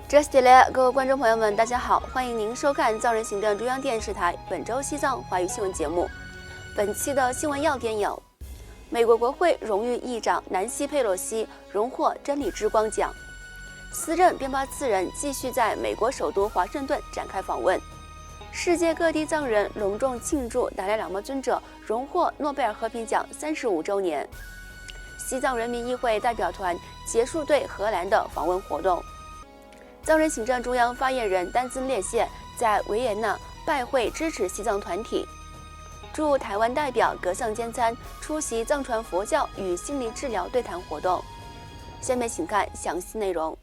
这系列各位观众朋友们，大家好，欢迎您收看藏人行政中央电视台本周西藏华语新闻节目。本期的新闻要点有：美国国会荣誉议长南希·佩洛西荣获真理之光奖；司政边巴次仁继续在美国首都华盛顿展开访问；世界各地藏人隆重庆祝达赖喇嘛尊者荣获诺贝尔和平奖35周年；西藏人民议会代表团结束对荷兰的访问活动。藏人行政中央发言人丹增列谢在维也纳拜会支持西藏团体。驻台湾代表格相坚参出席藏传佛教与心理治疗对谈活动。下面请看详细内容。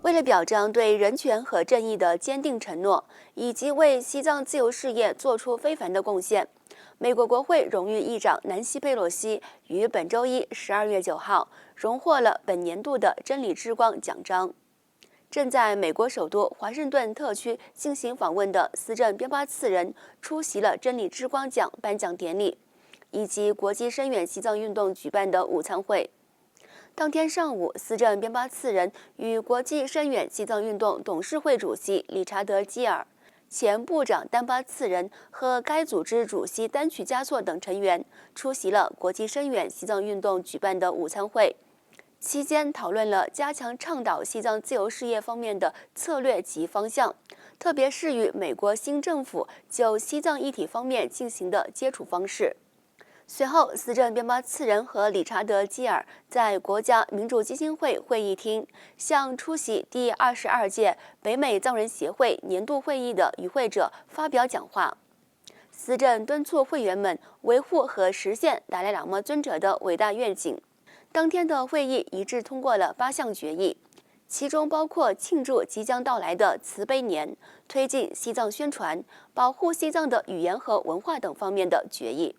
为了表彰对人权和正义的坚定承诺，以及为西藏自由事业做出非凡的贡献，美国国会荣誉议长南希·佩洛西于本周一12月9号荣获了本年度的真理之光奖章。正在美国首都华盛顿特区进行访问的司政边巴次仁出席了真理之光奖颁奖典礼，以及国际声援西藏运动举办的午餐会。当天上午，司政边巴次仁与国际声援西藏运动董事会主席理查德·基尔、前部长丹巴次仁和该组织主席丹曲嘉措等成员出席了国际声援西藏运动举办的午餐会，期间讨论了加强倡导西藏自由事业方面的策略及方向，特别是与美国新政府就西藏议题方面进行的接触方式。随后，司政边巴次仁和理查德·基尔在国家民主基金会会议厅向出席第22届北美藏人协会年度会议的与会者发表讲话。司政敦促会员们维护和实现达赖喇嘛尊者的伟大愿景。当天的会议一致通过了8项决议，其中包括庆祝即将到来的慈悲年、推进西藏宣传、保护西藏的语言和文化等方面的决议。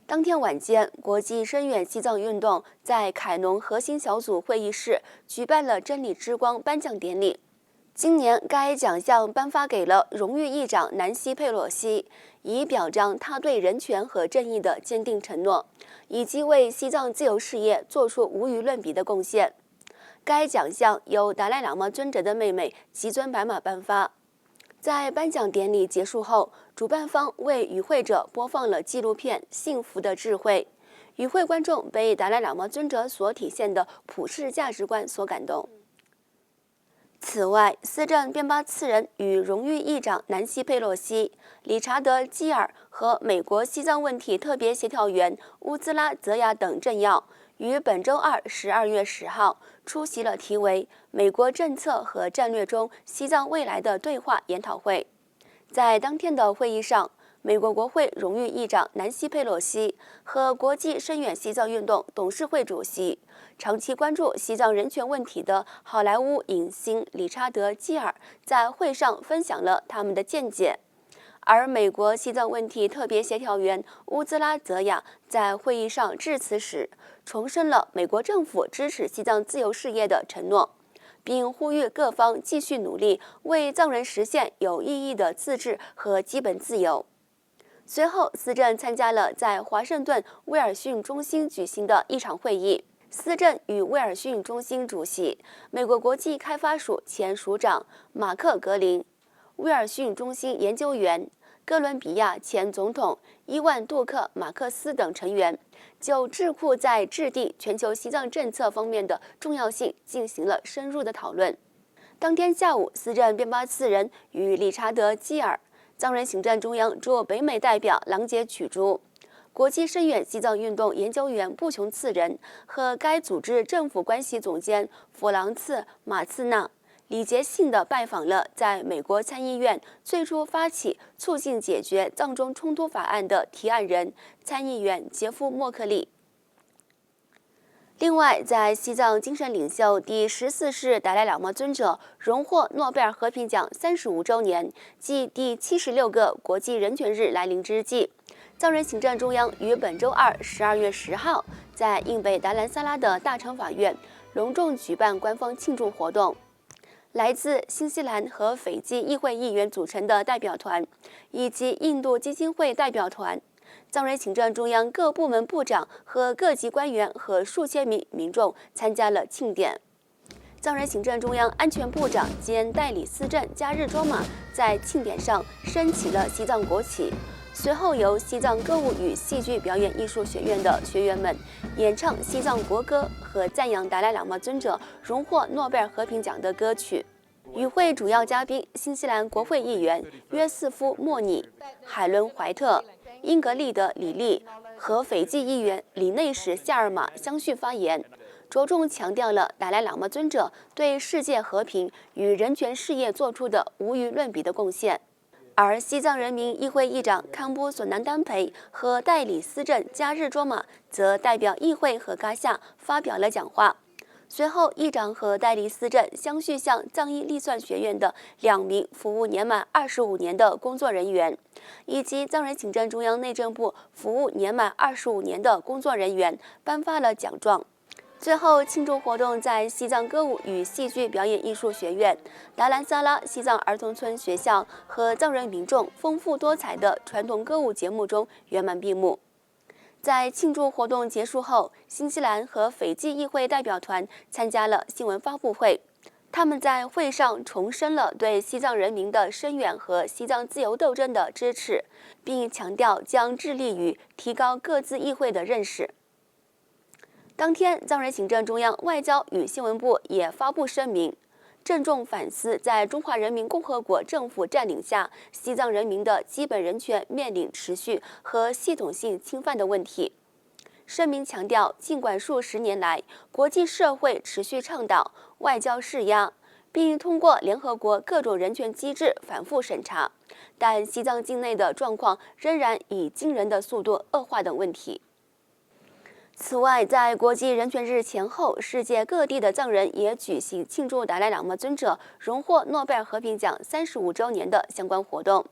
当天晚间，国际声援西藏运动在凯农核心小组会议室举办了真理之光颁奖典礼。今年该奖项颁发给了荣誉议长南希·佩洛西，以表彰他对人权和正义的坚定承诺，以及为西藏自由事业做出无与伦比的贡献。该奖项由达赖喇嘛尊者的妹妹吉尊白玛颁发。在颁奖典礼结束后，主办方为与会者播放了纪录片《幸福的智慧》，与会观众被达赖喇嘛尊者所体现的普世价值观所感动。此外，司政边巴次仁与荣誉议长南希·佩洛西、理查德·基尔和美国西藏问题特别协调员乌兹拉·泽雅等政要于本周二12月10号出席了题为《美国政策和战略中西藏未来的对话》研讨会。在当天的会议上，美国国会荣誉议长南希·佩洛西和国际声援西藏运动董事会主席、长期关注西藏人权问题的好莱坞影星理查德·基尔在会上分享了他们的见解。而美国西藏问题特别协调员乌兹拉·泽雅在会议上致辞时，重申了美国政府支持西藏自由事业的承诺，并呼吁各方继续努力为藏人实现有意义的自治和基本自由。随后，司政参加了在华盛顿威尔逊中心举行的一场会议。司政与威尔逊中心主席、美国国际开发署前署长马克·格林、威尔逊中心研究员、哥伦比亚前总统伊万·杜克·马克思等成员就智库在制定全球西藏政策方面的重要性进行了深入的讨论。当天下午，司政边巴次仁与理查德·基尔、藏人行政中央驻北美代表郎杰曲珠、国际声援西藏运动研究员布琼次仁和该组织政府关系总监弗朗茨·马茨纳礼节性地拜访了在美国参议院最初发起促进解决藏中冲突法案的提案人参议员杰夫·默克利。另外，在西藏精神领袖第14世达赖喇嘛尊者荣获诺贝尔和平奖35周年暨第76个国际人权日来临之际，藏人行政中央于本周二12月10号在印北达兰萨拉的大乘法院隆重举办官方庆祝活动。来自新西兰和斐济议会议员组成的代表团，以及印度基金会代表团，藏人行政中央各部门部长和各级官员和数千名民众参加了庆典。藏人行政中央安全部长兼代理司政加日卓玛在庆典上升起了西藏国旗，随后由西藏歌舞与戏剧表演艺术学院的学员们演唱西藏国歌和赞扬达赖喇嘛尊者荣获诺贝尔和平奖的歌曲。与会主要嘉宾新西兰国会议员约瑟夫·莫尼、海伦·怀特、英格丽德·李利和斐济议员里内什·夏尔马相续发言，着重强调了达赖喇嘛尊者对世界和平与人权事业做出的无与伦比的贡献。而西藏人民议会议长康布索南丹培和代理司政加日卓玛则代表议会和嘎夏发表了讲话。随后，议长和代理司政相续向藏医力算学院的2名服务年满25年的工作人员，以及藏人行政中央内政部服务年满25年的工作人员颁发了奖状。最后，庆祝活动在西藏歌舞与戏剧表演艺术学院、达兰萨拉西藏儿童村学校和藏人民众丰富多彩的传统歌舞节目中圆满闭幕。在庆祝活动结束后，新西兰和斐济议会代表团参加了新闻发布会。他们在会上重申了对西藏人民的声援和西藏自由斗争的支持，并强调将致力于提高各自议会的认识。当天，藏人行政中央外交与新闻部也发布声明，郑重反思在中华人民共和国政府占领下，西藏人民的基本人权面临持续和系统性侵犯的问题。声明强调，尽管数十年来国际社会持续倡导外交施压，并通过联合国各种人权机制反复审查，但西藏境内的状况仍然以惊人的速度恶化等问题。此外，在国际人权日前后，世界各地的藏人也举行庆祝达赖喇嘛尊者荣获诺贝尔和平奖35周年的相关活动。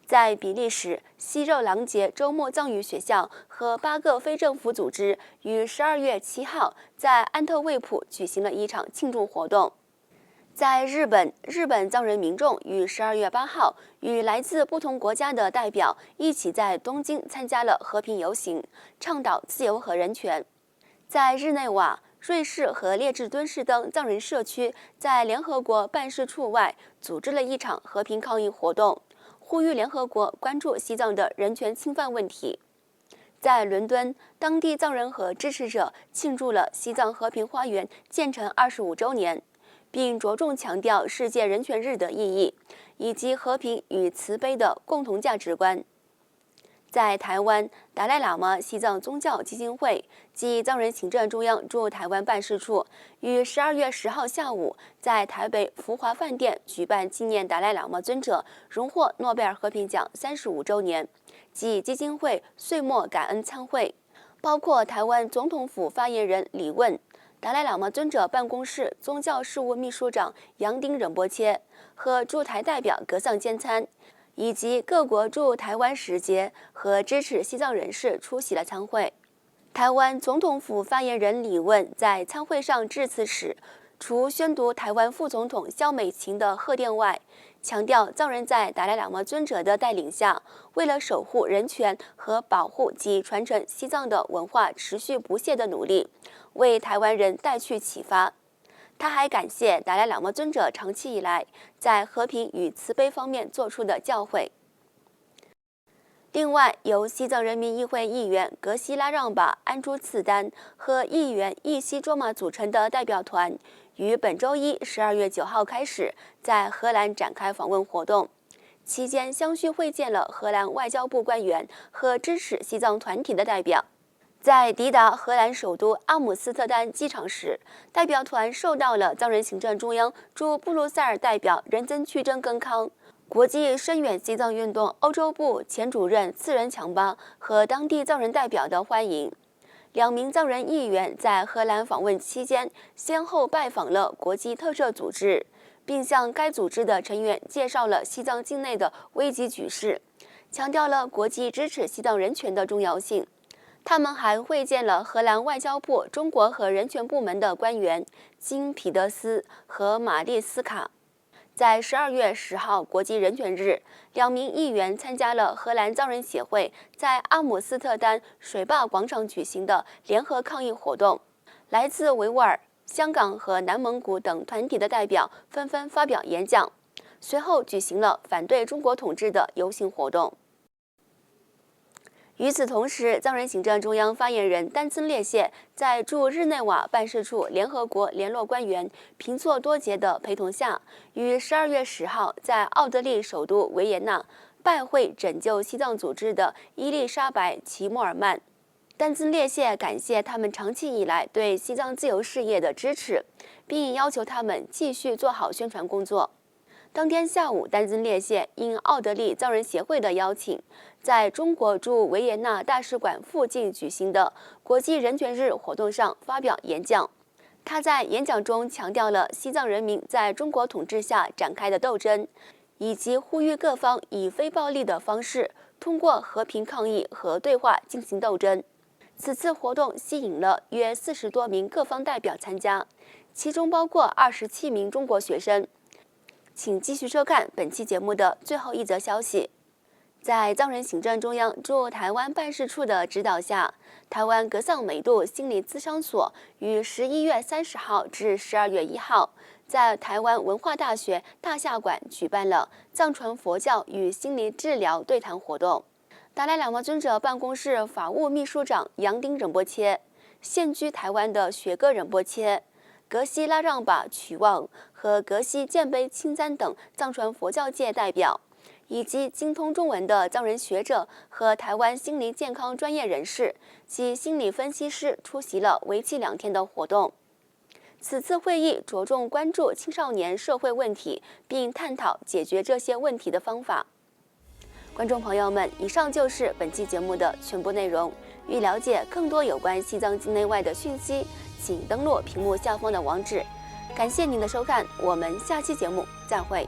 在比利时，西热朗杰周末藏语学校和8个非政府组织于12月7号在安特卫普举行了一场庆祝活动。在日本藏人民众于12月8号与来自不同国家的代表一起在东京参加了和平游行，倡导自由和人权。在日内瓦、瑞士和列支敦士登藏人社区在联合国办事处外组织了一场和平抗议活动，呼吁联合国关注西藏的人权侵犯问题。在伦敦，当地藏人和支持者庆祝了西藏和平花园建成25周年，并着重强调世界人权日的意义，以及和平与慈悲的共同价值观。在台湾，达赖喇嘛西藏宗教基金会及藏人行政中央驻台湾办事处于12月10号下午在台北福华饭店举办纪念达赖喇嘛尊者荣获诺贝尔和平奖35周年暨基金会岁末感恩餐会，包括台湾总统府发言人李问、达赖喇嘛尊者办公室宗教事务秘书长杨丁仁波切和驻台代表格桑坚参，以及各国驻台湾使节和支持西藏人士出席了参会。台湾总统府发言人李问在参会上致辞时，除宣读台湾副总统萧美琴的贺电外，强调藏人在达赖喇嘛尊者的带领下，为了守护人权和保护及传承西藏的文化持续不懈的努力，为台湾人带去启发。他还感谢达赖喇嘛尊者长期以来在和平与慈悲方面做出的教诲。另外，由西藏人民议会议员格西拉让巴、安珠次丹和议员易西卓玛组成的代表团，于本周一12月9号开始在荷兰展开访问活动，期间相续会见了荷兰外交部官员和支持西藏团体的代表。在抵达荷兰首都阿姆斯特丹机场时，代表团受到了藏人行政中央驻布鲁塞尔代表仁增曲真根康、国际声援西藏运动欧洲部前主任次仁强巴和当地藏人代表的欢迎。2名藏人议员在荷兰访问期间，先后拜访了国际特赦组织，并向该组织的成员介绍了西藏境内的危急局势，强调了国际支持西藏人权的重要性。他们还会见了荷兰外交部中国和人权部门的官员金皮德斯和玛丽斯卡。在12月10号国际人权日，2名议员参加了荷兰藏人协会在阿姆斯特丹水坝广场举行的联合抗议活动。来自维吾尔、香港和南蒙古等团体的代表纷纷发表演讲，随后举行了反对中国统治的游行活动。与此同时，藏人行政中央发言人丹增列谢在驻日内瓦办事处联合国联络官员平措多杰的陪同下，于12月10号在奥地利首都维也纳拜会拯救西藏组织的伊丽莎白·齐默尔曼。丹增列谢感谢他们长期以来对西藏自由事业的支持，并要求他们继续做好宣传工作。当天下午，丹增列谢应奥地利藏人协会的邀请，在中国驻维也纳大使馆附近举行的国际人权日活动上发表演讲。他在演讲中强调了西藏人民在中国统治下展开的斗争，以及呼吁各方以非暴力的方式，通过和平抗议和对话进行斗争。此次活动吸引了约40多名各方代表参加，其中包括27名中国学生。请继续收看本期节目的最后一则消息。在藏人行政中央驻台湾办事处的指导下，台湾格桑美度心理咨商所于11月30号至12月1号，在台湾文化大学大夏馆举办了藏传佛教与心理治疗对谈活动。达赖喇嘛尊者办公室法务秘书长杨丁仁波切、现居台湾的雪哥仁波切、格西拉让巴曲旺和格西建碑钦赞等藏传佛教界代表，以及精通中文的藏人学者和台湾心理健康专业人士及心理分析师出席了为期2天的活动。此次会议着重关注青少年社会问题，并探讨解决这些问题的方法。观众朋友们，以上就是本期节目的全部内容。欲了解更多有关西藏境内外的讯息，请登录屏幕下方的网址。感谢您的收看，我们下期节目再会。